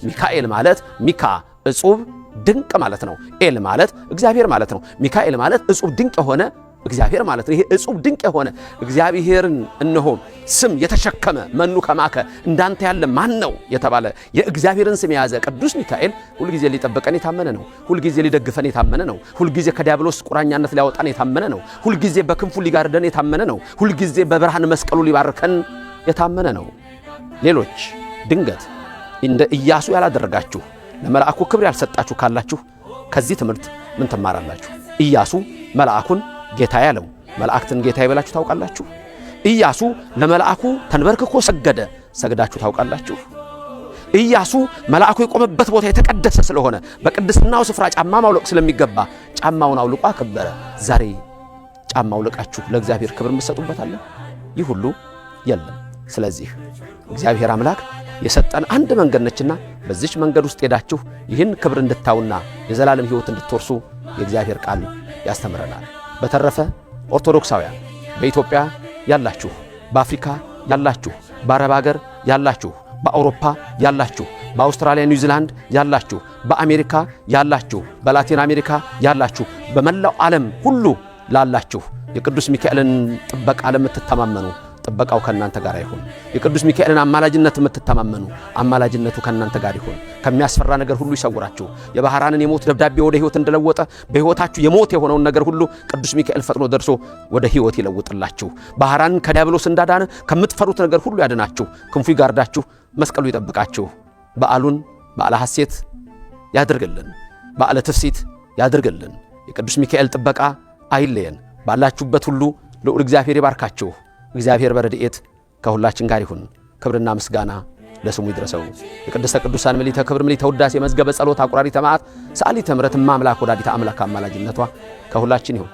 ሚካኤል ማለት ሚካ እጹብ ድንቅ ማለት ነው። ኤል ማለት እግዚአብሔር ማለት ነው። ሚካኤል ማለት እጹብ ድንቅ የሆነ እግዚአብሔር ማለት ነው። ይሄ እጹብ ድንቅ የሆነ እግዚአብሔርን እነሆ ስም የተሸከመ መኑ ከማከ እንዳንተ ያለ ማን ነው የተባለ የእግዚአብሔርን ስም የያዘ ቅዱስ ሚካኤል ሁሉ ጊዜ ሊጠብቀን የታመነ ነው። ሁሉ ጊዜ ሊደግፈን የታመነ ነው። ሁሉ ጊዜ ከዲያብሎስ ቁራኛነት ሊያወጣን የታመነ ነው። ሁሉ ጊዜ በክንፉ ሊጋርደን የታመነ ነው። ሁሉ ጊዜ በብርሃን መስቀሉ ሊባርከን የታመነ ነው። ሌሎች ድንገት እንደ ኢያሱ ያላደረጋችሁ ለመልአኩ ክብር ያልሰጣችሁ ካላችሁ ከዚህ ትምህርት ምን ትማራላችሁ? ኢያሱ መልአኩን ጌታ ያለው መልአክትን ጌታ ይበላችሁ ታውቃላችሁ? ኢያሱ ለመልአኩ ተንበርክኮ ሰገደ፣ ሰግዳችሁ ታውቃላችሁ? ኢያሱ መልአኩ የቆመበት ቦታ የተቀደሰ ስለሆነ በቅድስናው ስፍራ ጫማ ማውለቅ ስለሚገባ ጫማውን አውልቆ አከበረ። ዛሬ ጫማ አውልቃችሁ ለእግዚአብሔር ክብር መስጠቱበታል? ይህ ሁሉ የለም። ስለዚህ እግዚአብሔር አምላክ የሰጠን አንድ መንገድ ነችና በዚች መንገድ ውስጥ ሄዳችሁ ይህን ክብር እንድታውና የዘላለም ሕይወት እንድትወርሱ የእግዚአብሔር ቃል ያስተምረናል። በተረፈ ኦርቶዶክሳውያን በኢትዮጵያ ያላችሁ፣ በአፍሪካ ያላችሁ፣ በአረብ ሀገር ያላችሁ፣ በአውሮፓ ያላችሁ፣ በአውስትራሊያ ኒውዚላንድ ያላችሁ፣ በአሜሪካ ያላችሁ፣ በላቲን አሜሪካ ያላችሁ፣ በመላው ዓለም ሁሉ ላላችሁ የቅዱስ ሚካኤልን ጥበቃ ለምትተማመኑ ጥበቃው ከናንተ ጋር ይሁን። የቅዱስ ሚካኤልን አማላጅነት የምትተማመኑ አማላጅነቱ ከናንተ ጋር ይሁን። ከሚያስፈራ ነገር ሁሉ ይሰውራችሁ። የባህራንን የሞት ደብዳቤ ወደ ሕይወት እንደለወጠ በሕይወታችሁ የሞት የሆነውን ነገር ሁሉ ቅዱስ ሚካኤል ፈጥኖ ደርሶ ወደ ሕይወት ይለውጥላችሁ። ባህራንን ከዲያብሎስ እንዳዳነ ከምትፈሩት ነገር ሁሉ ያድናችሁ። ክንፉ ይጋርዳችሁ፣ መስቀሉ ይጠብቃችሁ። በዓሉን በዓለ ሐሴት ያድርግልን፣ በዓለ ትፍሲት ያድርግልን። የቅዱስ ሚካኤል ጥበቃ አይለየን። ባላችሁበት ሁሉ ልዑል እግዚአብሔር ይባርካችሁ። እግዚአብሔር በረድኤት ከሁላችን ጋር ይሁን። ክብርና ምስጋና ለስሙ ይድረሰው። የቅድስተ ቅዱሳን ምልዕተ ክብር ምልዕተ ውዳሴ መዝገበ ጸሎት አቁራሪተ መዓት ሰዓሊተ ምሕረት እማምላክ ወላዲተ አምላክ አማላጅነቷ ከሁላችን ይሁን።